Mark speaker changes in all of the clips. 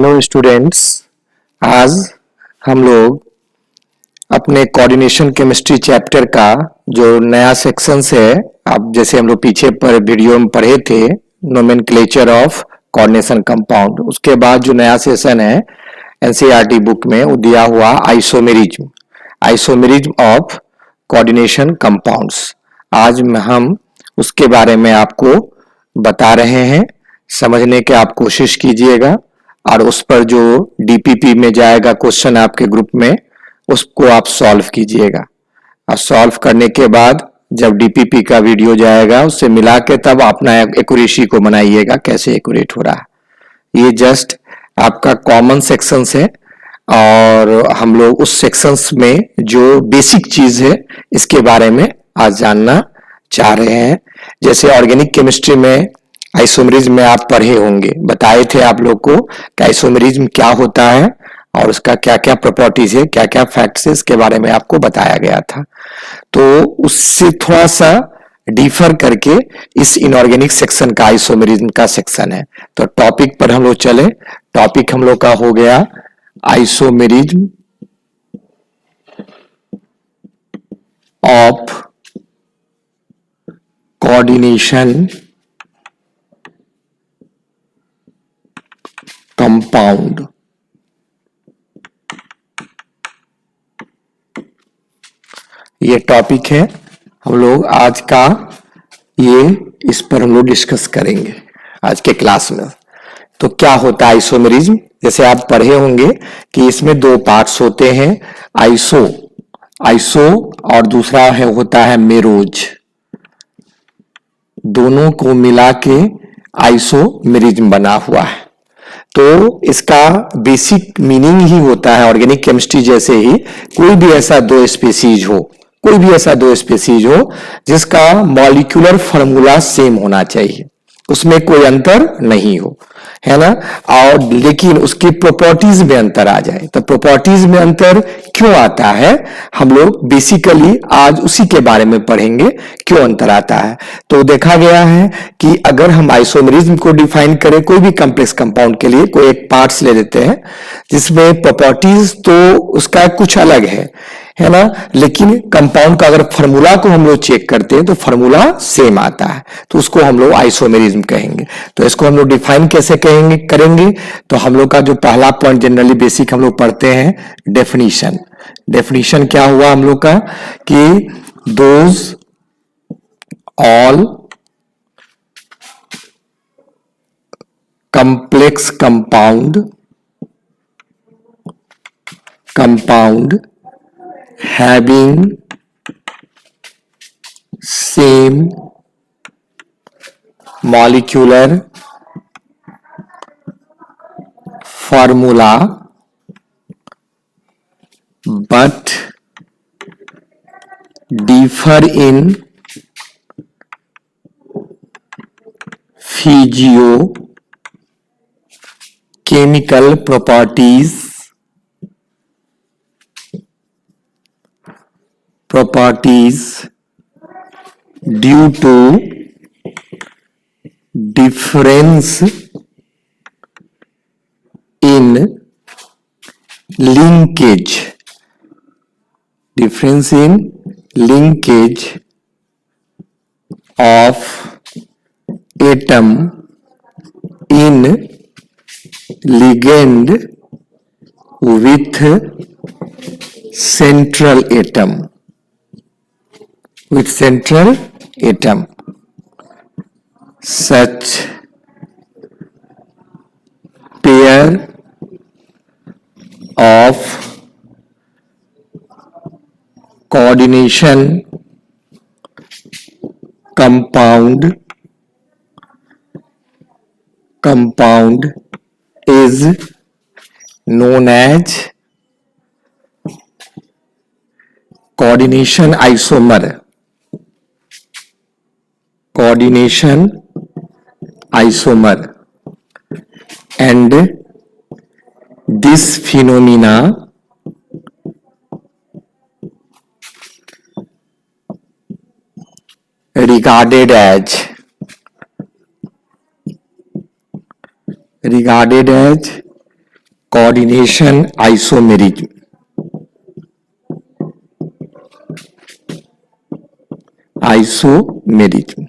Speaker 1: Hello students. आज हम लोग अपने कोऑर्डिनेशन केमिस्ट्री चैप्टर का जो नया सेक्शन है, आप जैसे हम लोग पीछे पर वीडियो में पढ़े थे नोमेनक्लेचर ऑफ कोऑर्डिनेशन कंपाउंड, उसके बाद जो नया सेशन है एनसीईआरटी बुक में वो दिया हुआ isomerism isomerism of coordination compounds. आज हम उसके बारे में आपको बता रहे हैं, समझने की आप कोशिश कीजिएगा और उस पर जो डीपीपी में जाएगा क्वेश्चन आपके ग्रुप में उसको आप सॉल्व कीजिएगा। और सॉल्व करने के बाद जब डीपीपी का वीडियो जाएगा उससे मिला के तब अपना एक्यूरेसी को बनाइएगा कैसे एक्यूरेट हो रहा है। ये जस्ट आपका कॉमन सेक्शंस है और हम लोग उस सेक्शंस में जो बेसिक चीज है इसके बारे में आज जानना चाह रहे हैं। जैसे ऑर्गेनिक केमिस्ट्री में आइसोमेरिज्म में आप पढ़े होंगे, बताए थे आप लोग को कि आइसोमेरिज्म क्या होता है और उसका क्या क्या प्रॉपर्टीज है, क्या क्या फैक्ट्स है, इसके बारे में आपको बताया गया था। तो उससे थोड़ा सा डिफर करके इस इनऑर्गेनिक सेक्शन का आइसोमेरिज्म का सेक्शन है। तो टॉपिक पर हम लोग चले। टॉपिक हम लोग का हो गया आइसोमेरिज्म ऑफ कोऑर्डिनेशन कंपाउंड। ये टॉपिक है हम लोग आज का, ये इस पर हम लोग डिस्कस करेंगे आज के क्लास में। तो क्या होता है आइसोमेरिज्म? जैसे आप पढ़े होंगे कि इसमें दो पार्ट्स होते हैं, आइसो आइसो और दूसरा है होता है मेरोज। दोनों को मिला के आइसोमेरिज्म बना हुआ है। तो इसका बेसिक मीनिंग ही होता है ऑर्गेनिक केमिस्ट्री जैसे ही कोई भी ऐसा दो स्पीसीज हो, कोई भी ऐसा दो स्पीसीज हो जिसका मॉलिक्यूलर फार्मूला सेम होना चाहिए, उसमें कोई अंतर नहीं हो, है ना। और लेकिन उसकी प्रॉपर्टीज में अंतर आ जाए। तो प्रॉपर्टीज में अंतर क्यों आता है, हम लोग बेसिकली आज उसी के बारे में पढ़ेंगे, क्यों अंतर आता है। तो देखा गया है कि अगर हम आइसोमेरिज्म को डिफाइन करें कोई भी कॉम्प्लेक्स कंपाउंड के लिए, कोई एक पार्ट्स ले लेते हैं जिसमें प्रॉपर्टीज तो उसका कुछ अलग है ना, लेकिन कंपाउंड का अगर फार्मूला को हम लोग चेक करते हैं तो फार्मूला सेम आता है, तो उसको हम लोग आइसोमेरिज्म कहेंगे। तो इसको हम लोग डिफाइन कैसे करेंगे? तो हम लोग का जो पहला पॉइंट जनरली बेसिक हम लोग पढ़ते हैं डेफिनेशन। डेफिनेशन क्या हुआ हम लोग का कि those all complex compound having same molecular formula but differ in physiochemical properties due to difference in linkage of atom in ligand with central atom such pair of coordination compound is known as coordination isomer and this phenomena regarded as coordination isomerism. Isomerism,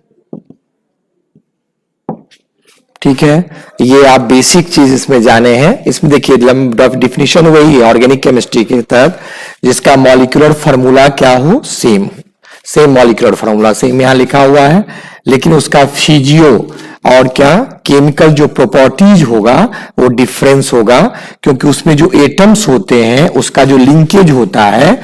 Speaker 1: ठीक है। ये आप basic चीज इसमें जाने हैं। इसमें देखिए डिफिनीशन वही है ऑर्गेनिक केमिस्ट्री के तहत, जिसका मॉलिक्यूलर फार्मूला क्या हो, सेम मॉलिक्यूलर फार्मूला सेम यहां लिखा हुआ है, लेकिन उसका फिजियो और क्या केमिकल जो प्रॉपर्टीज होगा वो डिफरेंस होगा, क्योंकि उसमें जो एटम्स होते हैं उसका जो लिंकेज होता है,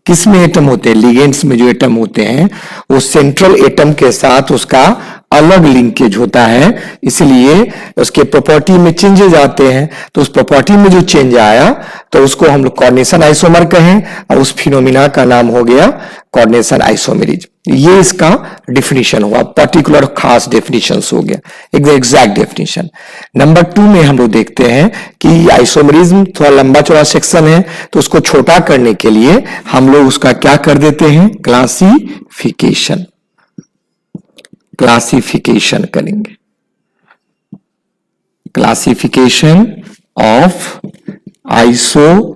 Speaker 1: किस में एटम होते हैं, लिगेंड्स में जो एटम होते हैं वो सेंट्रल एटम के साथ उसका अलग लिंकेज होता है, इसलिए उसके प्रॉपर्टी में चेंजेस आते हैं। तो उस प्रॉपर्टी में जो चेंज आया तो उसको हम लोग कोऑर्डिनेशन आइसोमर कहें, और उस फिनोमिना का नाम हो गया कोऑर्डिनेशन आइसोमेरिज्म। ये इसका डिफिनीशन हुआ, पर्टिकुलर खास डेफिनेशन हो गया, एक एग्जैक्ट डेफिनेशन। नंबर 2 में हम लोग देखते हैं कि आइसोमेरिज्म थोड़ा लंबा चौड़ा सेक्शन है, तो उसको छोटा करने के लिए हम लोग उसका क्या कर देते हैं, क्लासिफिकेशन करेंगे। क्लासिफिकेशन ऑफ आइसोमेरिज्म,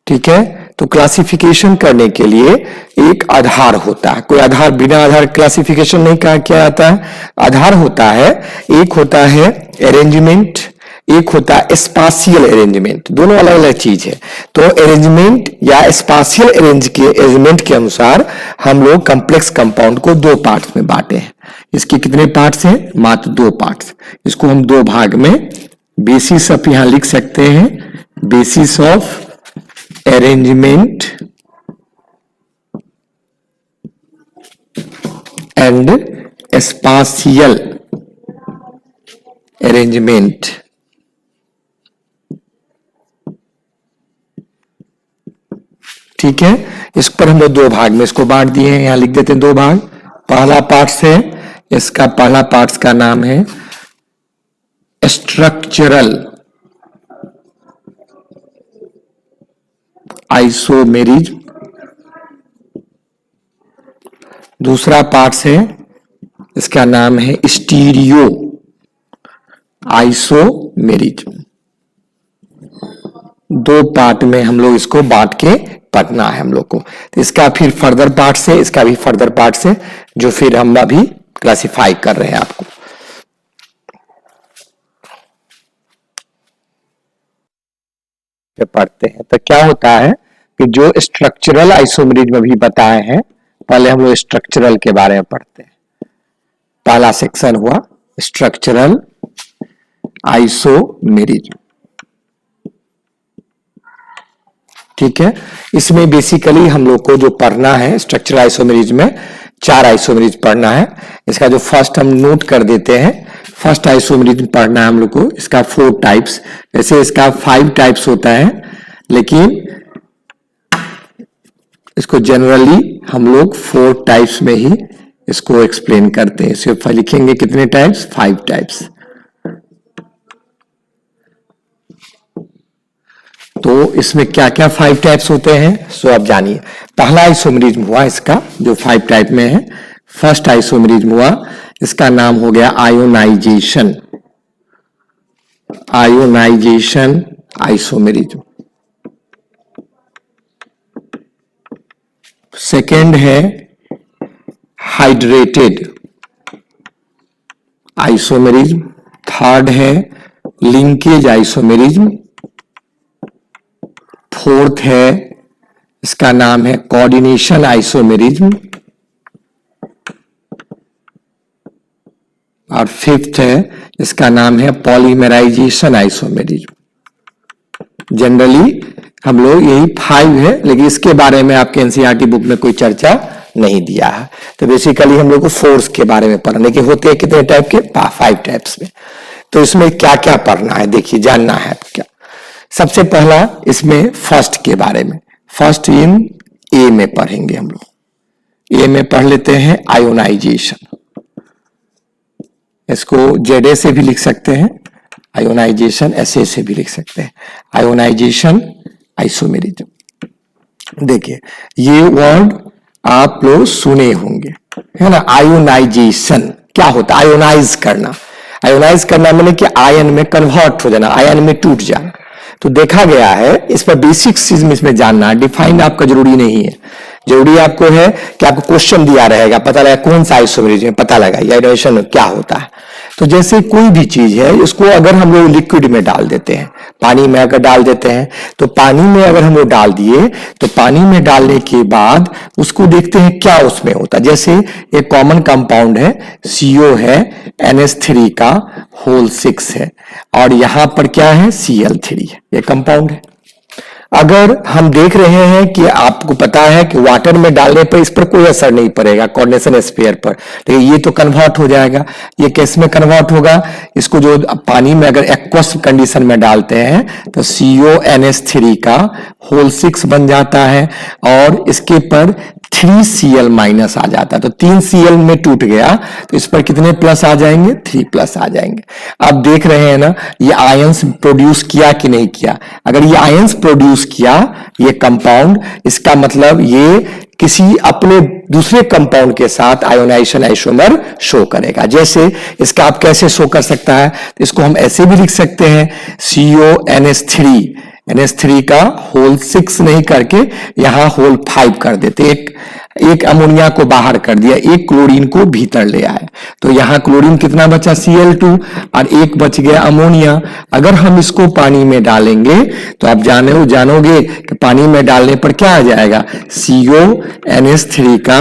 Speaker 1: ठीक है। तो क्लासिफिकेशन करने के लिए एक आधार होता है, कोई आधार बिना आधार क्लासिफिकेशन नहीं कहा क्या आता है, आधार होता है। एक होता है अरेंजमेंट, एक होता है स्पाशियल अरेंजमेंट, दोनों अलग अलग चीज है। तो अरेंजमेंट या स्पाशियल अरेंजमेंट के अनुसार हम लोग कॉम्प्लेक्स कंपाउंड को 2 पार्ट्स में बांटे हैं। इसके कितने पार्ट्स हैं, मात्र 2 पार्ट्स। इसको हम 2 भाग में बेसिस ऑफ यहां लिख सकते हैं, basis of arrangement and spatial arrangement. ठीक है, इस पर हम लोग 2 भाग में इसको बांट दिए हैं, यहां लिख देते हैं 2 भाग। पहला पार्ट है, इसका पहला पार्ट का नाम है स्ट्रक्चरल आइसोमेरिज्म। दूसरा पार्ट है, इसका नाम है स्टीरियो आइसोमेरिज्म। 2 पार्ट में हम लोग इसको बांट के पढ़ना है हम लोग को। तो इसका फिर फर्दर पार्ट से, इसका भी फर्दर पार्ट से, जो फिर हम अभी क्लासिफाई कर रहे हैं आपको। पढ़ते हैं तो क्या होता है कि जो स्ट्रक्चरल आइसोमेरिज्म अभी बताए हैं, पहले हम लोग स्ट्रक्चरल के बारे में पढ़ते हैं। पहला सेक्शन हुआ स्ट्रक्चरल आइसोमेरिज्म, ठीक है। इसमें बेसिकली हम लोग को जो पढ़ना है स्ट्रक्चरल आइसोमेरिज्म में 4 आइसोमेरिज्म पढ़ना है। इसका जो फर्स्ट हम नोट कर देते हैं, फर्स्ट आइसोमेरिज्म पढ़ना है हम लोग को। इसका 4 टाइप्स, वैसे इसका 5 टाइप्स होता है, लेकिन इसको जनरली हम लोग 4 टाइप्स में ही इसको एक्सप्लेन करते हैं। सिर्फ लिखेंगे कितने टाइप्स, 5 टाइप्स। तो इसमें क्या क्या 5 टाइप्स होते हैं सो आप जानिए। पहला आइसोमेरिज्म हुआ इसका जो 5 टाइप में है, फर्स्ट आइसोमेरिज्म हुआ, इसका नाम हो गया आयोनाइजेशन आइसोमेरिज्म। सेकेंड है हाइड्रेटेड आइसोमेरिज्म। थर्ड है लिंकेज आइसोमेरिज्म। फोर्थ है, इसका नाम है कोऑर्डिनेशन आइसोमेरिज्म। और फिफ्थ है, इसका नाम है पॉलीमराइजेशन आइसोमेरिज्म। जनरली हम लोग यही 5 है, लेकिन इसके बारे में आपके एनसीईआरटी बुक में कोई चर्चा नहीं दिया है। तो बेसिकली हम लोग को फोर्स के बारे में पढ़ने के होते हैं, कितने टाइप के, 5 टाइप्स में। तो इसमें क्या क्या पढ़ना है, देखिए जानना है क्या। सबसे पहला इसमें फर्स्ट के बारे में, फर्स्ट इन ए में पढ़ेंगे हम लोग। ए में पढ़ लेते हैं आयोनाइजेशन, इसको जेडे से भी लिख सकते हैं, आयोनाइजेशन एसए से भी लिख सकते हैं। आयोनाइजेशन आइसोमेरिज्म, देखिए ये वर्ड आप लोग सुने होंगे, है ना। आयोनाइजेशन क्या होता है? आयोनाइज करना। आयोनाइज करना मैंने कि आयन में कन्वर्ट हो जाना, आयन में टूट जाना। तो देखा गया है, इस पर बेसिक चीज में इसमें जानना, डिफाइन आपका जरूरी नहीं है। जरूरी आपको है कि आपको क्वेश्चन दिया रहेगा, पता लगा कौन सा आइसोमेरिज्म, पता लगा आयोनाइजेशन क्या होता है। तो जैसे कोई भी चीज है, उसको अगर हम लोग लिक्विड में डाल देते हैं, पानी में अगर डाल देते हैं, तो पानी में अगर हम लोग डाल दिए, तो पानी में डालने के बाद उसको देखते हैं क्या उसमें होता है। जैसे एक कॉमन कंपाउंड है, CO है, NH3 का होल 6 है, और यहां पर क्या है, Cl3 है, ये कंपाउंड है। अगर हम देख रहे हैं कि आपको पता है कि वाटर में डालने पर इस पर कोई असर नहीं पड़ेगा कोऑर्डिनेशन स्फीयर पर, लेकिन ये तो कन्वर्ट हो जाएगा। ये किस में कन्वर्ट होगा? इसको जो पानी में अगर एक्वस कंडीशन में डालते हैं तो CONH3 का होल 6 बन जाता है, और इसके पर 3Cl माइनस आ जाता है। तो 3Cl में टूट गया, तो इस पर कितने प्लस आ जाएंगे? 3 प्लस आ जाएंगे। अब देख रहे हैं ना, ये आयंस प्रोड्यूस किया कि नहीं किया? अगर ये आयंस प्रोड्यूस किया, ये कंपाउंड, इसका मतलब ये किसी अपने दूसरे कंपाउंड के साथ आयोनाइजेशन आइसोमर शो करेगा। जैसे इसका आप कैसे शो कर सकता है? तो इसको हम ऐसे भी लिख सकते हैं, NH3 का होल 6 नहीं करके यहां होल 5 कर देते, एक अमोनिया को बाहर कर दिया, एक क्लोरीन को भीतर ले आए, तो यहां क्लोरीन कितना बचा? Cl2, और एक बच गया अमोनिया। अगर हम इसको पानी में डालेंगे तो आप जानोगे कि पानी में डालने पर क्या आ जाएगा? CONH3 का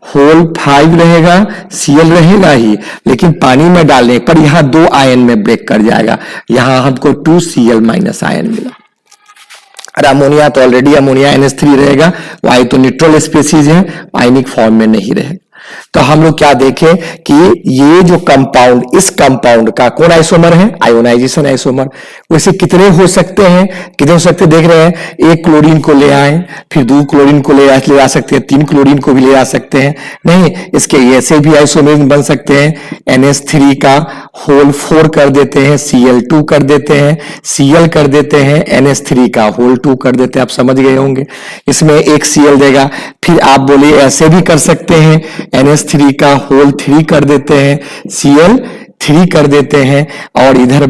Speaker 1: होल 5 रहेगा, Cl रहेगा ही, लेकिन पानी में डालने पर यहां 2 आयन में ब्रेक कर जाएगा, यहां हमको 2Cl माइनस आयन मिला। और अमोनिया तो ऑलरेडी अमोनिया NH3 रहेगा, वाई तो न्यूट्रल स्पीसीज है, आयनिक फॉर्म में नहीं रहेगा। तो हम लोग क्या देखें कि ये जो कंपाउंड, इस कंपाउंड का कौन आइसोमर है? Ionization isomer. वैसे कितने हो सकते हैं? कितने हो सकते देख रहे हैं, एक क्लोरीन को ले आए, फिर 2 क्लोरीन को ले आ सकते हैं, 3 क्लोरीन को भी ले आ सकते हैं। नहीं, इसके ऐसे भी आइसोमर बन सकते हैं, NH3 का होल 4 कर देते हैं, Cl2 कर देते हैं, Cl कर देते हैं, NH3 का होल 2 कर देते हैं। आप समझ गए होंगे, इसमें एक Cl देगा। फिर आप बोलिए ऐसे भी कर सकते हैं, NH3 का होल 3 कर देते हैं, Cl3 कर देते हैं, और इधर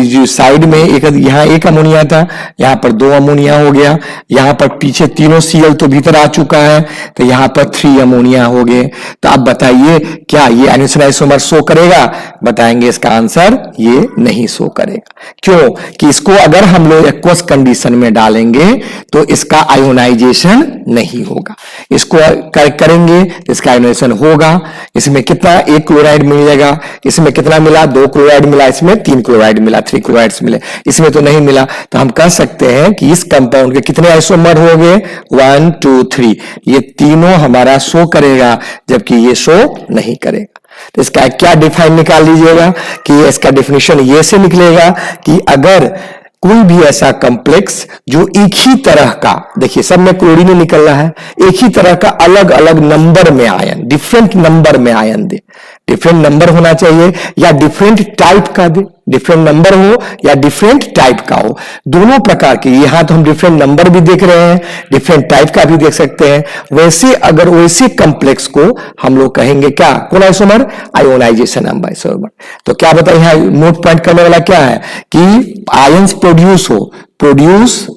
Speaker 1: जो साइड में एक, यहां एक अमोनिया था, यहां पर 2 अमोनिया हो गया, यहां पर पीछे तीनों Cl तो भीतर आ चुका है, तो यहां पर 3 अमोनिया हो गए। तो आप बताइए क्या ये आयोनाइजेशन आइसोमर शो करेगा? बताएंगे इसका आंसर, ये नहीं शो करेगा। क्यों? कि इसको अगर हम लोग एक्वस कंडीशन में डालेंगे तो इसका आयोनाइजेशन नहीं होगा। इसको करेंगे तो इसका आयोनाइजेशन होगा। इसमें कितना? 1 क्लोराइड मिलेगा, इसमें कितना मिला? 2 क्लोराइड मिला, इसमें 3 क्लोराइड मिला, 3 क्लोराइड्स मिले, इसमें तो नहीं मिला। तो हम कह सकते हैं कि इस कंपाउंड के कितने आइसोमर हो गए? 1 2 3, ये तीनों हमारा शो करेगा, जबकि ये शो नहीं करेगा। तो इसका क्या डिफाइन निकाल लीजिएगा कि इसका डेफिनेशन ये से निकलेगा कि अगर कोई भी ऐसा कॉम्प्लेक्स जो एक ही तरह का, देखिए सब में क्लोरीन निकल रहा है, एक ही तरह का अलग अलग नंबर में आयन, डिफरेंट नंबर में आयन दे, डिफरेंट नंबर होना चाहिए या डिफरेंट टाइप का दे, डिफरेंट नंबर हो या डिफरेंट टाइप का हो, दोनों प्रकार के। यहां तो हम डिफरेंट नंबर भी देख रहे हैं, डिफरेंट टाइप का भी देख सकते हैं। वैसे अगर वैसे कॉम्प्लेक्स को हम लोग कहेंगे क्या? कौन आइसोमर? Ionisation isomer. तो क्या बताइए, यहां नोट पॉइंट करने वाला क्या है कि आयंस प्रोड्यूस हो, produce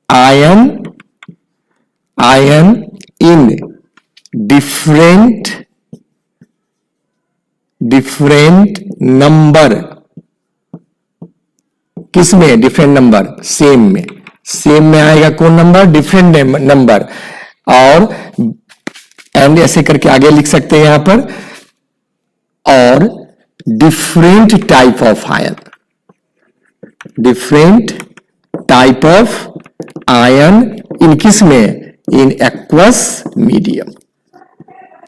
Speaker 1: ion in different number. किस में? डिफरेंट नंबर, सेम में आएगा कौन नंबर? Different number. और एंड ऐसे करके आगे लिख सकते हैं यहां पर, और different type of ion, different type of ion इन किस में? In aqueous medium.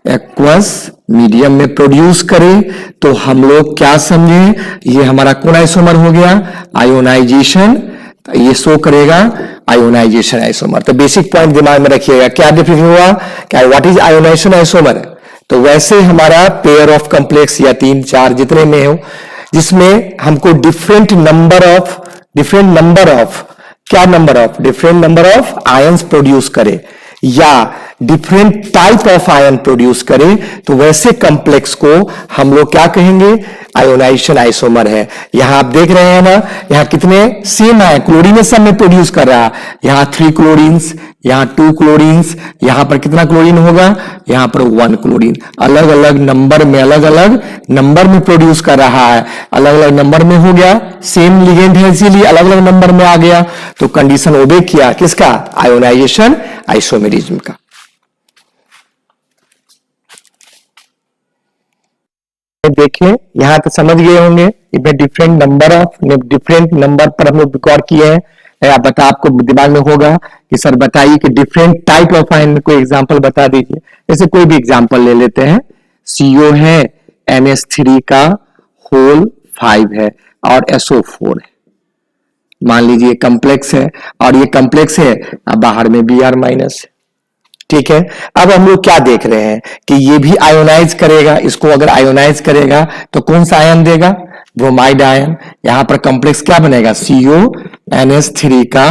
Speaker 1: Aqueous medium में प्रोड्यूस करें तो हम लोग क्या समझे? ये हमारा कौन आइसोमर हो गया? आयोनाइजेशन। ये शो करेगा आयोनाइजेशन आइसोमर। तो बेसिक पॉइंट दिमाग में रखिएगा, क्या डिफरेंस हुआ? क्या व्हाट इज आयोनाइजेशन आइसोमर? तो वैसे हमारा पेयर ऑफ कॉम्प्लेक्स या 3 4 जितने में हो, जिसमें हमको डिफरेंट नंबर ऑफ क्या number of? Different number of ions produce करे, या different type of ion produce करे तो वैसे कॉम्प्लेक्स को हम लोग क्या कहेंगे, आयोनाइजेशन आइसोमर है। यहां आप देख रहे हैं ना, यहां कितने सेम आयन क्लोरीन सब में प्रोड्यूस कर रहा है, यहां 3 क्लोरीन्स, यहां 2 क्लोरीन्स, यहां पर कितना क्लोरीन होगा, यहां पर 1 क्लोरीन, अलग अलग नंबर में प्रोड्यूस कर रहा है, अलग अलग नंबर में हो गया, सेम लिगेंड है इसीलिए अलग अलग नंबर में आ गया, तो कंडीशन ओबे किया किसका, आयोनाइजेशन आइसोमेरिज्म का। देखें यहां तो समझ गए होंगे, इसमें डिफरेंट नंबर पर हम लोग गौर किए हैं। आपको दिमाग में होगा कि सर बताइए कि डिफरेंट टाइप ऑफ आयन में कोई एग्जांपल बता दीजिए। जैसे कोई भी एग्जांपल ले लेते हैं, CO है, NH3 का होल 5 है और SO4 है, मान लीजिए कॉम्प्लेक्स है और ये कॉम्प्लेक्स है, अब बाहर में Br माइनस है, ठीक है। अब हम लोग क्या देख रहे हैं कि ये भी आयोनाइज करेगा, इसको अगर आयोनाइज करेगा तो कौन सा आयन देगा, ब्रोमाइड आयन। यहां पर कॉम्प्लेक्स क्या बनेगा, CONH3 का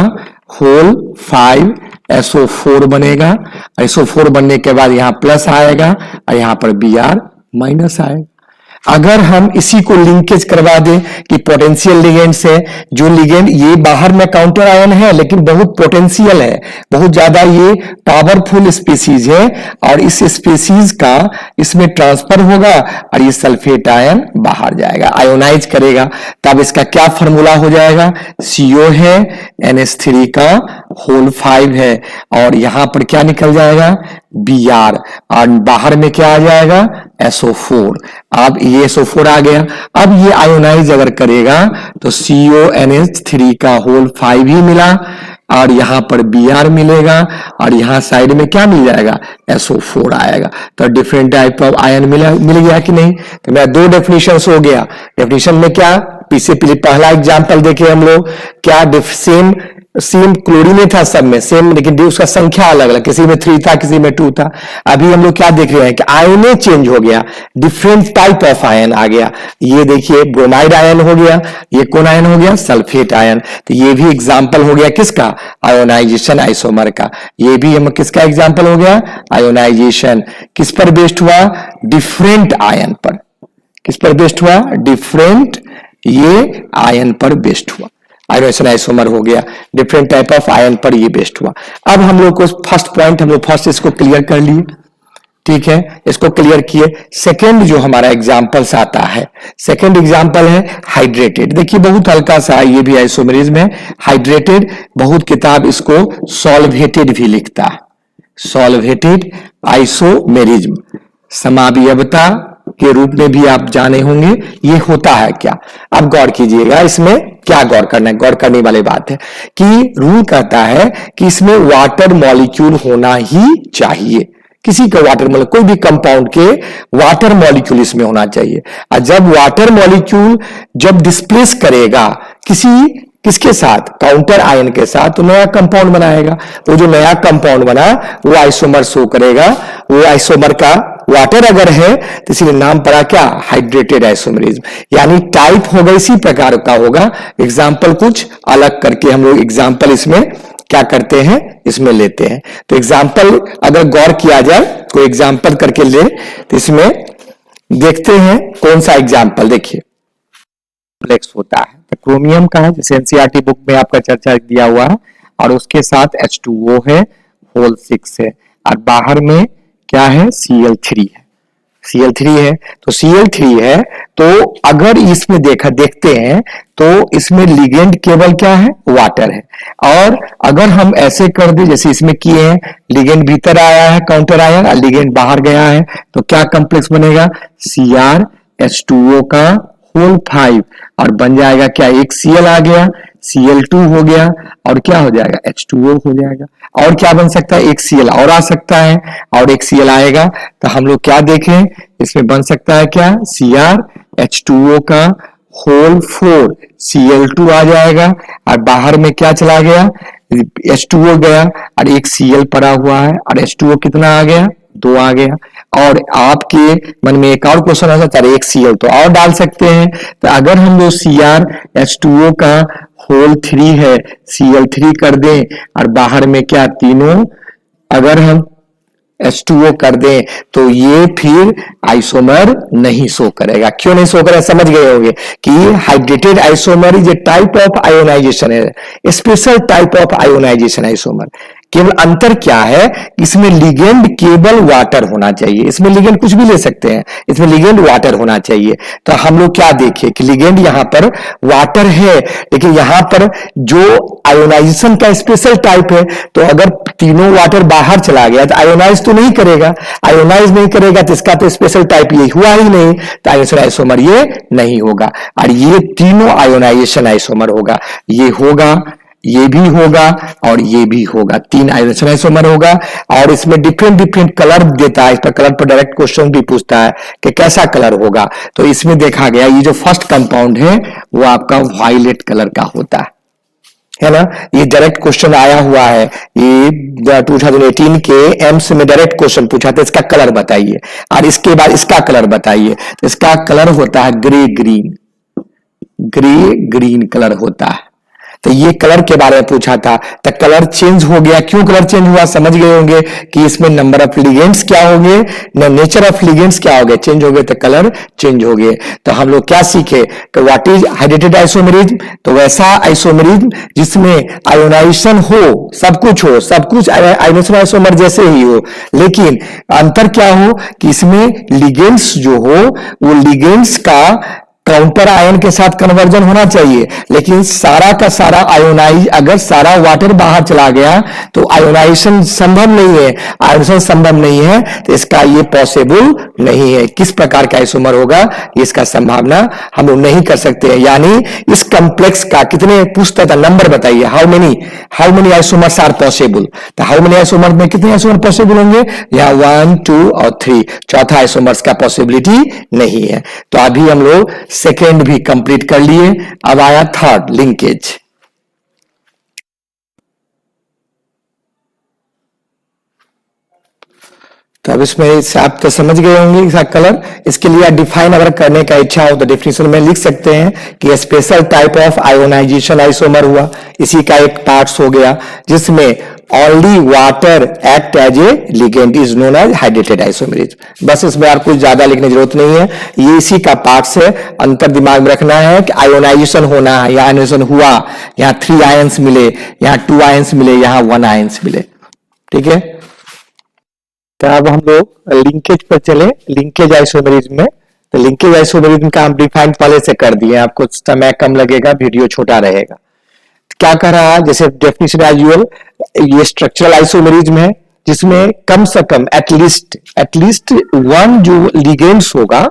Speaker 1: होल 5 SO4 बनेगा, SO4 बनने के बाद यहां प्लस आएगा और यहां पर Br माइनस आएगा। अगर हम इसी को लिंकेज करवा दें कि पोटेंशियल लिगेंड से, जो लिगेंड ये बाहर में काउंटर आयन है लेकिन बहुत पोटेंशियल है, बहुत ज्यादा ये पावरफुल स्पीसीज है और इस स्पीसीज का इसमें ट्रांसफर होगा और ये सल्फेट आयन बाहर जाएगा, आयोनाइज करेगा, तब इसका क्या फॉर्मूला हो जाएगा, CO है, NH3 का होल 5 है और यहां पर क्या निकल जाएगा, Br, और बाहर में क्या आ जाएगा, SO4। अब ये SO4 आ गया, अब ये आयोनाइज अगर करेगा तो CONH3 का होल 5 ही मिला और यहां पर Br मिलेगा और यहां साइड में क्या मिल जाएगा, SO4 आएगा। तो डिफरेंट टाइप ऑफ आयन मिल गया कि नहीं। तो मेरा 2 डेफिनेशन हो गया। डेफिनेशन में क्या, पहला एग्जांपल देखे हम लोग, क्या सेम क्लोरीन था सब में सेम, लेकिन उसका संख्या अलग अलग, किसी में 3 था, किसी में 2 था। अभी हम लोग क्या देख रहे हैं कि आयने चेंज हो गया, डिफरेंट टाइप ऑफ आयन आ गया। ये देखिए ब्रोमाइड आयन हो गया, ये कौन आयन हो गया, सल्फेट आयन। तो ये भी एग्जाम्पल हो गया किसका, आयोनाइजेशन आइसोमर का। ये भी हम किसका एग्जाम्पल हो गया, आयोनाइजेशन। किस पर बेस्ड हुआ, डिफरेंट आयन पर। किस पर बेस्ड हुआ, डिफरेंट ये आयन पर बेस्ड हुआ, आयोनाइजेशन आइसोमर हो गया, डिफरेंट टाइप ऑफ आयन पर ये बेस्ड हुआ। अब हम लोग को फर्स्ट पॉइंट हम लोग फर्स्ट इसको क्लियर कर लिए, ठीक है, इसको क्लियर किए। सेकंड जो हमारा एग्जांपल्स आता है, सेकंड एग्जांपल है हाइड्रेटेड। देखिए बहुत हल्का सा ये भी आइसोमेरिज्म है, हाइड्रेटेड। बहुत किताब इसको सॉल्वेटेड भी लिखता है, सॉल्वेटेड आइसोमेरिज्म, समावयवता के रूप में भी आप जाने होंगे। ये होता है क्या, अब गौर कीजिएगा, इसमें क्या गौर करना है, गौर करने वाली बात है कि रूल कहता है कि इसमें वाटर मॉलिक्यूल होना ही चाहिए, किसी का वाटर मॉलिक्यूल, कोई भी कंपाउंड के वाटर मॉलिक्यूल इसमें होना चाहिए। और जब वाटर मॉलिक्यूल जब डिस्प्लेस करेगा किसके साथ, काउंटर आयन के साथ, तो नया कंपाउंड बनाएगा। वो जो नया कंपाउंड बना वो आइसोमर शो करेगा, वो आइसोमर का वाटर अगर है तो इसलिए नाम पड़ा क्या, हाइड्रेटेड आइसोमेरिज्म। यानी टाइप होगा इसी प्रकार का होगा, एग्जाम्पल कुछ अलग करके हम लोग एग्जाम्पल इसमें क्या करते हैं, इसमें लेते हैं। तो एग्जाम्पल अगर गौर किया जाए, कोई एग्जाम्पल करके ले तो इसमें देखते हैं कौन सा एग्जाम्पल। देखिए कॉम्प्लेक्स होता है तो क्रोमियम का है, जैसे एनसीईआरटी बुक में आपका चर्चा दिया हुआ है, और उसके साथ H2O है, होल 6 है, और बाहर में क्या है, Cl3 है, Cl3 है। तो Cl3 है, तो अगर इसमें देखते हैं तो इसमें लिगेंड केवल क्या है, वाटर है। और अगर हम ऐसे कर दे जैसे इसमें किए हैं, लिगेंड भीतर आया है काउंटर आयन, लिगेंड बाहर गया है, तो क्या कॉम्प्लेक्स बनेगा, CrH2O का होल 5, और बन जाएगा क्या, एक Cl आ गया, Cl2 हो गया, और क्या हो जाएगा, H2O हो जाएगा। और क्या बन सकता है, एक Cl और आ सकता है, और एक Cl आएगा, तो हम लोग क्या देखें, इसमें बन सकता है क्या, CrH2O का होल 4, Cl2 आ जाएगा, और बाहर में क्या चला गया, H2O गया, और एक Cl पड़ा हुआ है, और H2O कितना आ गया, 2 आ गया। और आपके मन में एक और क्वेश्चन आ सकता है, एक Cl तो और डाल सकते हैं। तो अगर हम लोग CrH2O का होल 3 है, Cl3 कर दें, और बाहर में क्या, तीनों अगर हम H2O कर दें तो ये फिर आइसोमर नहीं शो करेगा। क्यों नहीं शो करेगा समझ गए होंगे कि hydrated isomer is a type of ionisation है, special type of ionisation isomer. केवल अंतर क्या है, इसमें लिगेंड केवल वाटर होना चाहिए, इसमें लिगेंड कुछ भी ले सकते हैं, इसमें लिगेंड वाटर होना चाहिए। तो हम लोग क्या देखें कि लिगेंड यहां पर वाटर है, लेकिन यहां पर जो आयोनाइजेशन का स्पेशल टाइप है, तो अगर तीनों वाटर बाहर चला गया तो आयोनाइज तो नहीं करेगा, आयोनाइज नहीं करेगा तो इसका तो स्पेशल टाइप ये हुआ ही नहीं, तो आयोनाइजेशन आइसोमर ये नहीं होगा। और ये तीनों आयोनाइजेशन आइसोमर होगा, ये होगा, ये भी होगा और ये भी होगा, तीन आयोनाइजेशन आइसोमर होगा। और इसमें डिफरेंट डिफरेंट कलर देता है, इस पर कलर पर डायरेक्ट क्वेश्चन भी पूछता है कि कैसा कलर होगा। तो इसमें देखा गया ये जो फर्स्ट कंपाउंड है वो आपका वायलेट कलर का होता है ना। ये डायरेक्ट क्वेश्चन आया हुआ है, ये 2018 के एम्स में डायरेक्ट क्वेश्चन पूछा था, इसका कलर बताइए और इसके बाद इसका कलर बताइए। तो इसका कलर होता है grey green, grey green colour होता है। तो ये कलर के बारे में पूछा था, तो कलर चेंज हो गया। क्यों कलर चेंज हुआ समझ गए होंगे कि इसमें नंबर ऑफ लिगेंड्स क्या होंगे, नेचर ऑफ लिगेंड्स क्या हो गए, चेंज हो गए, तो कलर चेंज हो गए। तो हम लोग क्या सीखे कि व्हाट इज हाइड्रेटेड आइसोमेरिज्म, तो वैसा आइसोमेरिज्म जिसमें आयोनाइजेशन हो, सब कुछ हो, सब कुछ आयोनाइजेशन आइसोमर जैसे ही हो, लेकिन अंतर क्या हो कि इसमें लिगेंड्स जो हो वो लिगेंड्स का काउंटर आयन के साथ कन्वर्जन होना चाहिए। लेकिन सारा का सारा आयोनाइज, अगर सारा वाटर बाहर चला गया तो आयोनाइजेशन संभव नहीं है, आयोनाइजेशन संभव नहीं है, तो इसका ये पॉसिबल नहीं है। किस प्रकार का आइसोमर होगा इसका संभावना हम लोग नहीं कर सकते हैं। यानी इस कॉम्प्लेक्स का कितने पूछता था, नंबर बताइए, how many isomers are possible. तो हाउ मेनी आइसोमर में कितने आइसोमर पॉसिबल होंगे, या 1 2 और 3, चौथा आइसोमर्स का पॉसिबिलिटी नहीं है। तो अभी हम लोग सेकेंड भी कंप्लीट कर लिए, अब आया थर्ड लिंकेज। तो अब इसमें आप तो समझ गए होंगे इसका कलर। इसके लिए डिफाइन अगर करने का इच्छा हो तो डेफिनेशन में लिख सकते हैं कि special type of ionisation isomer हुआ, इसी का एक पार्ट्स हो गया जिसमें only water act as a ligand is known as hydrated isomerism. बस इसमें और कुछ ज्यादा लिखने की जरूरत नहीं है, ये इसी का पार्ट्स है। अंतर दिमाग में रखना है कि आयोनाइजेशन होना है, या आयोनाइजेशन हुआ, यहाँ 3 आयंस मिले, यहाँ 2 आयंस मिले, यहाँ 1 आयंस मिले, ठीक है। तो अब हम लोग लिंकेज पर चले, लिंकेज आइसोमेरिज्म में। तो लिंकेज आइसोमेरिज्म का हम डिफाइन पहले से कर दिए, आपको समय कम लगेगा, वीडियो छोटा रहेगा। क्या कर रहा है, जैसे डेफिनेशन एज यूजुअल, ये स्ट्रक्चरल आइसोमेरिज्म है जिसमें कम से कम एटलीस्ट 1 जो लिगेंड्स होगा,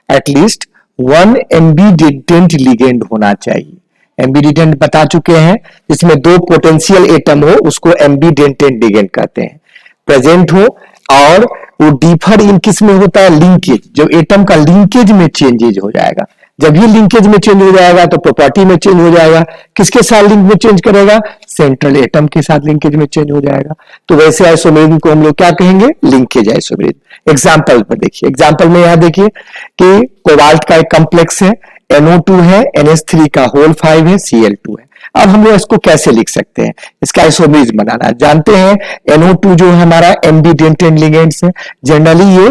Speaker 1: एटलीस्ट 1 एम्बिडिडेंट लिगेंड होना चाहिए। एम्बिडिडेंट बता चुके हैं, जिसमें 2 पोटेंशियल एटम हो उसको एम्बिडेंट लिगेंड कहते हैं, प्रेजेंट हो। और वो डिफर इन किस में होता है, लिंकेज, जब एटम का लिंकेज में चेंजेज हो जाएगा। जब ये लिंकेज में चेंज हो जाएगा तो प्रॉपर्टी में चेंज हो जाएगा। किसके साथ लिंक में चेंज करेगा, सेंट्रल एटम के साथ लिंकेज में चेंज हो जाएगा। तो वैसे आइसोमेरिज्म को हम लोग क्या कहेंगे, लिंकेज आइसोमेरिज्म। एग्जांपल पर देखिए, एग्जांपल में यहां देखिए कि कोबाल्ट का एक कॉम्प्लेक्स है, NO2 है, NH3 का होल 5 है, Cl2 है। अब हम लोग इसको कैसे लिख सकते हैं, इसका आइसोमेरिज्म बनाना जानते हैं। NO2 जो हमारा एम्बिडेंट लिगेंड्स है, जनरली ये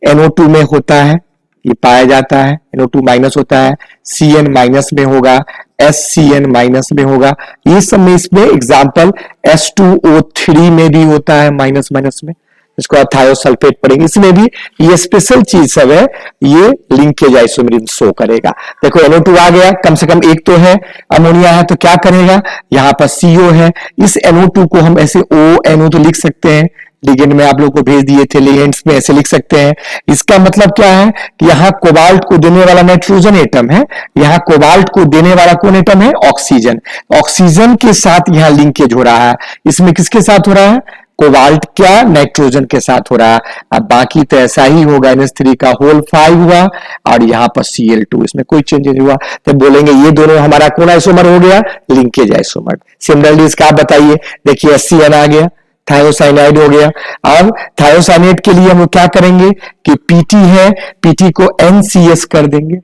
Speaker 1: NO2 में होता है, ये पाया जाता है, NO2 माइनस होता है, Cn माइनस में होगा, SCN माइनस में होगा। ये सब में इसमें एग्जांपल H2O3 में भी होता है माइनस माइनस में, इसको आप थायोसल्फेट पढ़ेंगे, इसमें भी ये स्पेशल चीज सब है, ये लिंकेज आइसोमेरिज्म शो करेगा। देखो NO2 आ गया, कम से कम एक तो है, अमोनिया है, तो क्या करेगा, यहाँ पर CO है, इस NO2 को हम ऐसे ONO तो लिख सकते हैं, लिगेंड में आप लोग को भेज दिए थे, लिगेंड्स में ऐसे लिख सकते हैं। इसका मतलब क्या है कि यहाँ कोबाल्ट को देने वाला नाइट्रोजन एटम है, यहाँ कोबाल्ट को देने वाला कौन एटम है, ऑक्सीजन। ऑक्सीजन के साथ यहाँ लिंकेज हो रहा है, इसमें किसके साथ हो रहा है, कोबाल्ट क्या, नाइट्रोजन के साथ हो रहा है। अब बाकी तो ऐसा ही होगा, NH3 का होल 5 हुआ और यहाँ पर Cl2, इसमें कोई चेंज नहीं हुआ, तो बोलेंगे ये दोनों हमारा कौन आइसोमर हो गया, लिंकेज आइसोमर। सिमिलरली इसका आप बताइए, देखिए HCN आ गया, थायोसाइनाइड हो गया। अब थायोसाइनेट के लिए हम क्या करेंगे कि PT है, PT को NCS कर देंगे,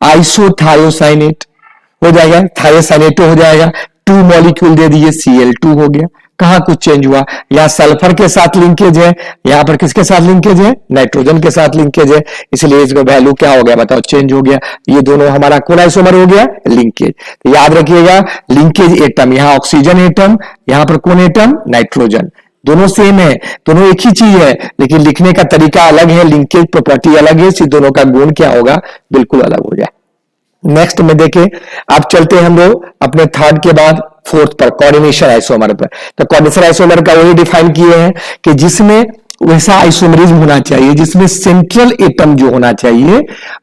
Speaker 1: आइसोथायोसाइनेट हो जाएगा, थायोसाइनेटो हो जाएगा, 2 मॉलिक्यूल दे दिए, Cl2 हो गया। कहां कुछ चेंज हुआ? यहाँ सल्फर के साथ लिंकेज है, यहाँ पर किसके साथ लिंकेज है? नाइट्रोजन के साथ लिंकेज है, इसलिए इसका वैल्यू क्या हो गया बताओ? चेंज हो गया। ये दोनों हमारा कौन आइसोमर हो गया? लिंकेज। तो याद रखिएगा लिंकेज एटम, यहाँ ऑक्सीजन एटम, यहाँ पर कौन एटम? नाइट्रोजन। दोनों सेम है, दोनों एक ही चीज है, लेकिन लिखने का तरीका अलग है, लिंकेज प्रॉपर्टी अलग है, इसी दोनों का गुण क्या होगा? बिल्कुल अलग हो जाए। नेक्स्ट में देखें, अब चलते हैं हम लोग अपने थर्ड के बाद फोर्थ पर, कोऑर्डिनेशन आइसोमर पर। तो कोऑर्डिनेशन आइसोमर का वही डिफाइन किए हैं कि जिसमें वैसा आइसोमरिज्म होना चाहिए जिसमें सेंट्रल एटम जो होना चाहिए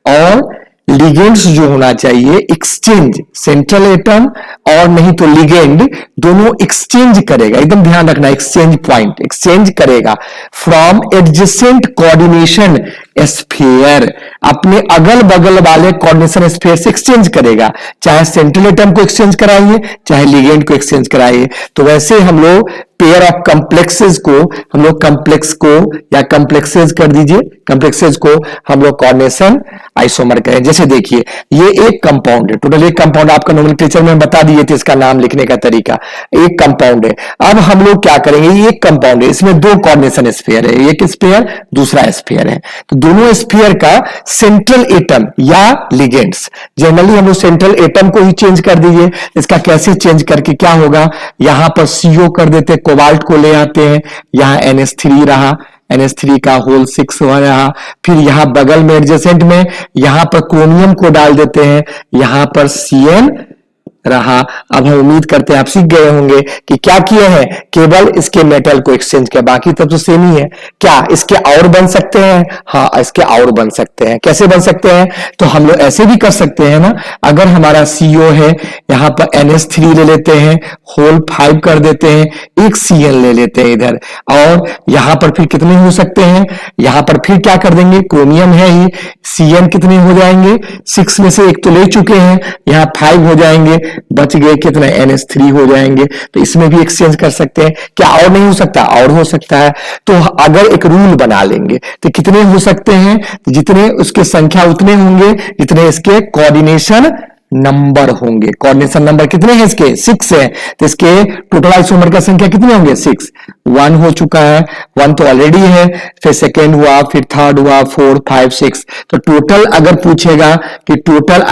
Speaker 1: और लिगेंड्स जो होना चाहिए एक्सचेंज, सेंट्रल एटम और नहीं तो लिगेंड दोनों एक्सचेंज करेगा। एकदम ध्यान रखना, एक्सचेंज पॉइंट, एक्सचेंज करेगा फ्रॉम एडजेसेंट कोऑर्डिनेशन स्फीयर, अपने अगल बगल वाले कोऑर्डिनेशन स्फीयर से एक्सचेंज करेगा। चाहे सेंट्रल एटम को एक्सचेंज कराइए, चाहे लिगेंड को एक्सचेंज कराइए। तो वैसे हम लोग पेयर ऑफ कॉम्प्लेक्सेस को, हम लोग कॉम्प्लेक्स को या कॉम्प्लेक्सेस कर दीजिए, कॉम्प्लेक्सेस को हम लोग कोऑर्डिनेशन आइसोमर कहें। जैसे देखिए ये एक कंपाउंड है, टोटल एक कंपाउंड, आपका नोमेनक्लेचर में बता दिए थे इसका नाम लिखने का तरीका। एक कंपाउंड है, अब हम लोग क्या करेंगे, ये एक कंपाउंड है, इसमें दो कोऑर्डिनेशन स्फीयर है, एक स्फीयर दूसरा स्फीयर है। तो दोनों स्फीयर का सेंट्रल एटम या लिगेंड्स, जनरली हम लोग सेंट्रल एटम को ही चेंज कर दीजिए। इसका कैसे चेंज करके क्या होगा, यहां पर CO कर देते, कोबाल्ट को ले आते हैं, यहां NH3 रहा, NH3 का होल 6 हो रहा, फिर यहां बगल में एडजेसेंट में यहां पर क्रोमियम को डाल देते हैं, यहां पर CN रहा। अब हम उम्मीद करते हैं आप सीख गए होंगे कि क्या किए हैं, केवल इसके मेटल को एक्सचेंज किया, बाकी तब तो सेम ही है। क्या इसके और बन सकते हैं? हाँ, इसके और बन सकते हैं। कैसे बन सकते हैं? तो हम लोग ऐसे भी कर सकते हैं ना, अगर हमारा CO है, यहां पर NH3 ले लेते हैं, होल 5 कर देते हैं, एक CN ले लेते हैं इधर, और यहां पर फिर कितने हो सकते हैं, यहां पर फिर क्या कर देंगे, क्रोमियम है ही, CN कितने हो जाएंगे, 6 में से एक तो ले चुके हैं, यहां 5 हो जाएंगे, बच गए कितने, NH3 हो जाएंगे। तो इसमें भी एक्सचेंज कर सकते हैं। क्या और नहीं हो सकता? और हो सकता है। तो अगर एक रूल बना लेंगे तो कितने हो सकते हैं, जितने उसके संख्या उतने होंगे जितने इसके कोऑर्डिनेशन नंबर होंगे। कोऑर्डिनेशन नंबर कितने हैं इसके? 6 है, तो इसके टोटल आइसोमर का संख्या कितने होंगे? 6। 1 हो चुका है, 1 तो ऑलरेडी है, फिर सेकेंड हुआ, फिर थर्ड हुआ, 4 5 6। तो टोटल अगर पूछेगा कि टोटल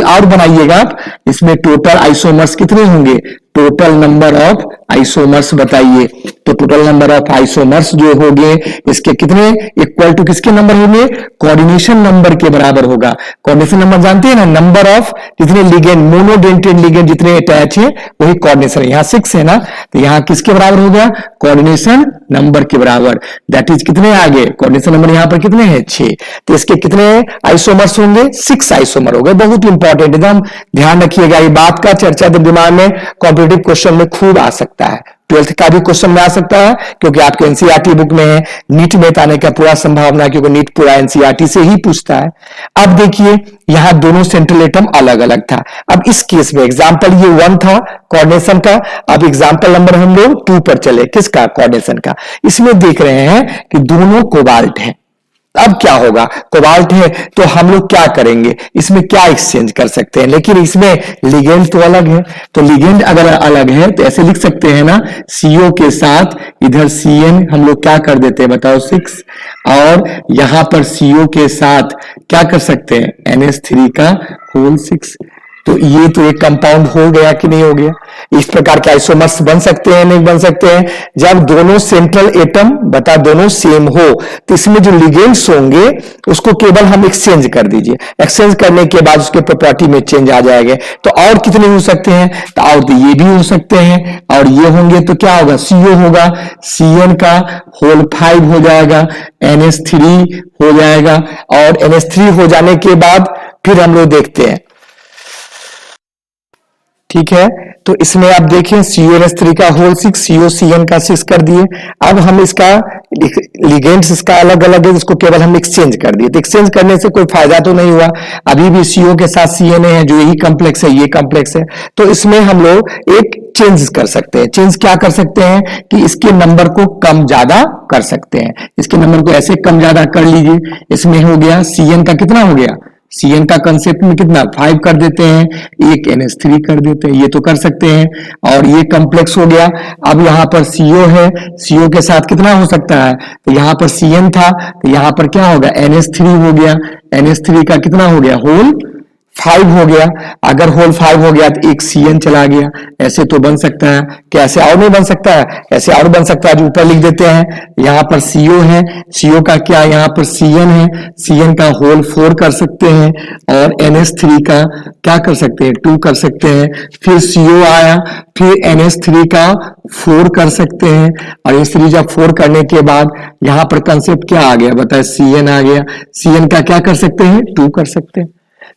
Speaker 1: और बनाइएगा आप, इसमें टोटल आइसोमर्स कितने होंगे, टोटल नंबर ऑफ आइसोमर्स बताइए। तो टोटल नंबर ऑफ आइसोमर्स जो होंगे इसके कितने इक्वल टू किसके नंबर होंगे, कोऑर्डिनेशन नंबर के बराबर होगा। कोऑर्डिनेशन नंबर जानते हैं ना, नंबर ऑफ जितने लिगेंड, मोनोडेंटेड लिगेंड जितने अटैच है वही कोऑर्डिनेशन। यहां 6 है ना, तो यहां किसके बराबर हो गया, कोऑर्डिनेशन नंबर के बराबर। दैट इज कितने आगे, कोऑर्डिनेशन नंबर यहां पर कितने हैं, 6। तो इसके कितने आइसोमर्स होंगे, 6 आइसोमर हो गए। बहुत इंपॉर्टेंट, एकदम ध्यान रखिएगा ये बात का, चर्चा दिमाग में कॉम्पिटिटिव क्वेश्चन में खूब आ सकता है, 12th का भी क्वेश्चन में आ सकता है, क्योंकि आपके एनसीईआरटी बुक में है। नीट में आने का पूरा संभावना है, क्योंकि नीट पूरा एनसीईआरटी से ही पूछता है। अब देखिए यहां दोनों सेंट्रल एटम अलग अलग था। अब इस केस में एग्जांपल ये 1 था कोऑर्डिनेशन का, अब एग्जांपल नंबर हम लोग 2 पर चले, किसका, कोऑर्डिनेशन का। इसमें देख रहे हैं कि दोनों कोबाल्ट हैं। अब क्या होगा, कोबाल्ट है तो हम लोग क्या करेंगे, इसमें क्या एक्सचेंज कर सकते हैं, लेकिन इसमें लिगेंड तो अलग है। तो लिगेंड अगर अलग है तो ऐसे लिख सकते हैं ना, CO के साथ इधर CN हम लोग क्या कर देते हैं बताओ, 6, और यहां पर CO के साथ क्या कर सकते हैं, NH3 का होल 6। तो ये तो एक कंपाउंड हो गया कि नहीं हो गया। इस प्रकार के आइसोमर्स बन सकते हैं, नहीं बन सकते हैं, जब दोनों सेंट्रल एटम बता दोनों सेम हो। तो इसमें जो लिगेंड्स होंगे उसको केवल हम एक्सचेंज कर दीजिए, एक्सचेंज करने के बाद उसके प्रॉपर्टी में चेंज आ जाएगा। तो और कितने हो सकते हैं, तो और तो ये भी हो सकते हैं, और ये होंगे तो क्या होगा, CO होगा, CN का होल 5 हो जाएगा, NH3 हो जाएगा, और NH3 हो जाने के बाद फिर हम लोग देखते हैं, ठीक है। तो इसमें आप देखें CONH3 का होल 6, COCN का 6 कर दिए। अब हम इसका लिगेंड्स इसका अलग अलग है, इसको केवल हम एक्सचेंज कर दिए। तो एक्सचेंज करने से कोई फायदा तो नहीं हुआ, अभी भी CO के साथ CN है, जो यही कॉम्प्लेक्स है, ये कॉम्प्लेक्स है। तो इसमें हम लोग एक चेंज कर सकते हैं। चेंज क्या कर सकते हैं कि इसके नंबर को कम ज्यादा कर सकते हैं। इसके नंबर को ऐसे कम ज्यादा कर लीजिए। इसमें हो गया CN का कितना हो गया, Cn का कंसेप्ट में कितना 5 कर देते हैं, एक NH3 कर देते हैं, ये तो कर सकते हैं। और ये कॉम्प्लेक्स हो गया। अब यहाँ पर CO है, CO के साथ कितना हो सकता है, तो यहाँ पर Cn था तो यहाँ पर क्या होगा NH3 हो गया, NH3 का कितना हो गया होल 5 हो गया। अगर होल 5 हो गया तो एक Cn चला गया। ऐसे तो बन सकता है, कैसे और नहीं बन सकता है, ऐसे और बन सकता है जो ऊपर लिख देते हैं। यहाँ पर CO है, CO का क्या यहाँ पर Cn है, Cn का होल 4 कर सकते हैं और NH3 का क्या कर सकते हैं 2 कर सकते हैं। फिर CO आया, फिर NH3 का 4 कर सकते हैं और NH3 जब 4 करने के बाद यहाँ पर कंसेप्ट क्या आ गया बताए Cn आ गया। Cn का क्या कर सकते हैं 2 कर सकते हैं।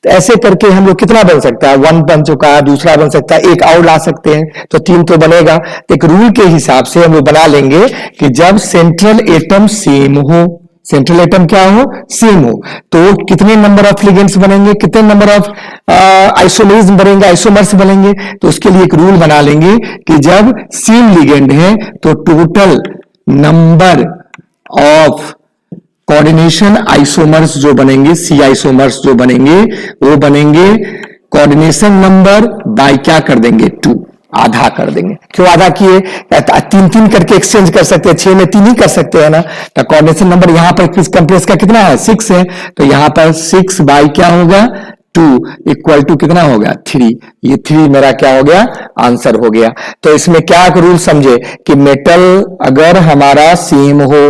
Speaker 1: तो ऐसे करके हम लोग कितना बन सकता है 1 बन चुका है, दूसरा बन सकता है, एक और ला सकते हैं तो 3 तो बनेगा। तो एक रूल के हिसाब से हम लोग बना लेंगे कि जब सेंट्रल एटम सेम हो, सेंट्रल एटम क्या हो सेम हो, तो कितने नंबर ऑफ लिगेंड्स बनेंगे, कितने नंबर ऑफ आइसोमर्स बनेंगे, आइसोमर्स बनेंगे। तो उसके लिए एक रूल बना लेंगे कि जब सेम लिगेंड है तो total number of coordination isomers जो बनेंगे, सी आइसोमर्स जो बनेंगे वो बनेंगे कोऑर्डिनेशन नंबर बाय क्या कर देंगे 2, आधा कर देंगे। क्यों आधा किए, 3 करके एक्सचेंज कर सकते हैं, 6 में 3 ही कर सकते हैं ना। तो कोऑर्डिनेशन नंबर यहां पर किस कंप्लेक्स का कितना है 6 है, तो यहां पर 6 बाय क्या होगा 2 इक्वल टू कितना होगा 3। ये 3 मेरा क्या हो गया आंसर हो गया। तो इसमें क्या रूल समझे कि मेटल अगर हमारा सेम हो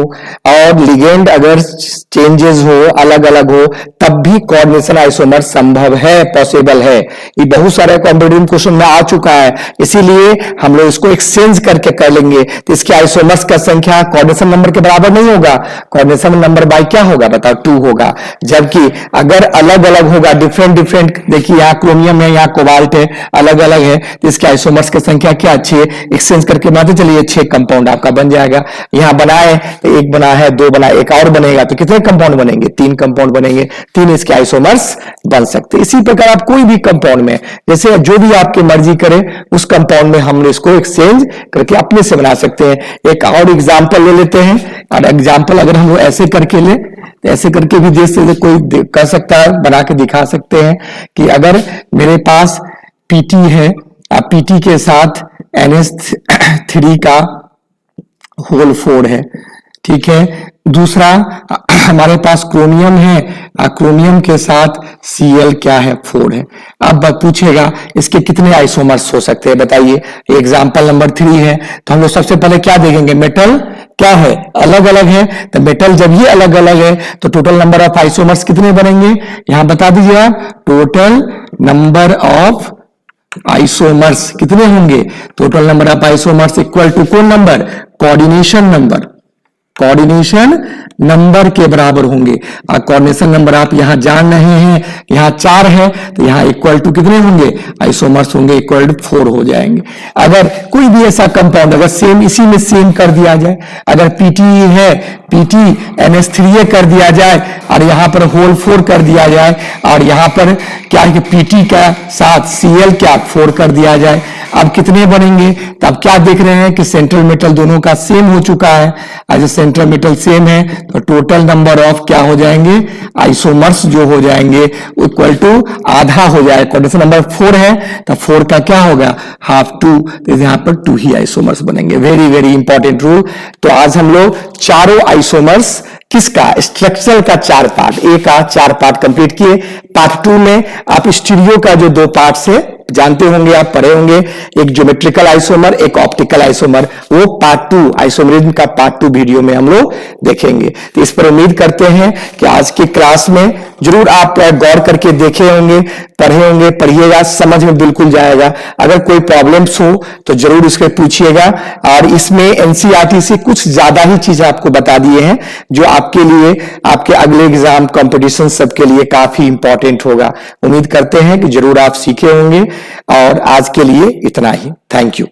Speaker 1: और लिगेंड अगर चेंजेस हो, अलग अलग हो, तब भी कोऑर्डिनेशन आइसोमर संभव है, पॉसिबल है। ये बहुत सारे कॉम्पिटिटिव क्वेश्चन में आ चुका है, इसीलिए हम लोग इसको एक्सचेंज करके कर लेंगे। तो इसके आइसोमर्स का संख्या कोऑर्डिनेशन नंबर के बराबर नहीं होगा, कोऑर्डिनेशन नंबर बाय क्या होगा बताओ 2 होगा। जबकि अगर अलग अलग होगा, डिफरेंट देखिए यहाँ क्रोमियम है, यहाँ कोबाल्ट है, अलग अलग है, तो इसके आइसोमर्स की संख्या क्या 6, एक्सचेंज करके बनाते चलिए 6 कंपाउंड आपका बन जाएगा। यहाँ बनाए तो 1 बना है, 2 बना, एक और बनेगा तो कितने कंपाउंड बनेंगे 3 कंपाउंड बनेंगे, 3 इसके आइसोमर्स बन सकते। इसी प्रकार आप कोई भी कंपाउंड में जैसे जो भी आपकी मर्जी करे उस कंपाउंड में हम इसको एक्सचेंज करके अपने से बना सकते हैं। एक और एग्जाम्पल ले लेते हैं, और एग्जाम्पल अगर हम ऐसे करके ले तो ऐसे करके भी देख सकते, कोई कर सकता है, बना के दिखा सकते हैं कि अगर मेरे पास PT है, अब PT के साथ NH3 का होल 4 है, ठीक है। दूसरा हमारे पास क्रोमियम है, क्रोमियम के साथ Cl क्या है 4 है। अब पूछेगा इसके कितने आइसोमर्स हो सकते हैं बताइए। एग्जांपल नंबर 3 है, तो हम लोग सबसे पहले क्या देखेंगे मेटल क्या है अलग अलग है। तो मेटल जब ये अलग अलग है तो टोटल नंबर ऑफ आइसोमर्स कितने बनेंगे, यहां बता दीजिए आप। टोटल नंबर ऑफ आइसोमर्स कितने होंगे, total number of isomers equal to कौन number, coordination number, coordination number के बराबर होंगे। और कोऑर्डिनेशन नंबर आप यहां जान रहे हैं, यहां 4 है तो यहां इक्वल टू कितने होंगे आइसोमर्स होंगे, इक्वल टू 4 हो जाएंगे। अगर कोई भी ऐसा कंपाउंड अगर सेम इसी में सेम कर दिया जाए, अगर PT है PT NH3 कर दिया जाए और यहां पर होल 4 कर दिया जाए, और यहां पर क्या है कि PT का साथ Cl क्या 4 कर दिया जाए, अब कितने बनेंगे। तो अब क्या देख रहे हैं कि सेंट्रल मेटल दोनों का सेम हो चुका है। आज सेंट्रल मेटल सेम है तो टोटल नंबर ऑफ क्या हो जाएंगे आइसोमर्स जो हो जाएंगे इक्वल टू आधा हो जाएगा। कोऑर्डिनेशन नंबर 4 है तो 4 का क्या होगा हाफ 2, तो यहां पर 2 ही आइसोमर्स बनेंगे। Very very important rule. तो आज हम लोग चारों आइसोमर्स किसका स्ट्रक्चर का 4 पार्ट, ए का 4 पार्ट कंप्लीट किए। पार्ट 2 में आप स्टीरियो का जो 2 पार्ट से जानते होंगे, आप पढ़े होंगे, एक ज्योमेट्रिकल आइसोमर, एक ऑप्टिकल आइसोमर, वो पार्ट 2 आइसोमरिज्म का पार्ट 2 वीडियो में हम लोग देखेंगे। तो इस पर उम्मीद करते हैं कि आज की क्लास में जरूर आप गौर करके देखे होंगे, पढ़े होंगे, पढ़िएगा, समझ में बिल्कुल जाएगा। अगर कोई प्रॉब्लम्स हो तो जरूर इसके पूछिएगा। और इसमें एनसीईआरटी से कुछ ज्यादा ही चीज आपको बता दिए हैं जो आपके लिए आपके अगले एग्जाम कंपटीशन सबके लिए काफी इंपॉर्टेंट होगा। उम्मीद करते हैं कि जरूर आप सीखे होंगे। और आज के लिए इतना ही, थैंक यू।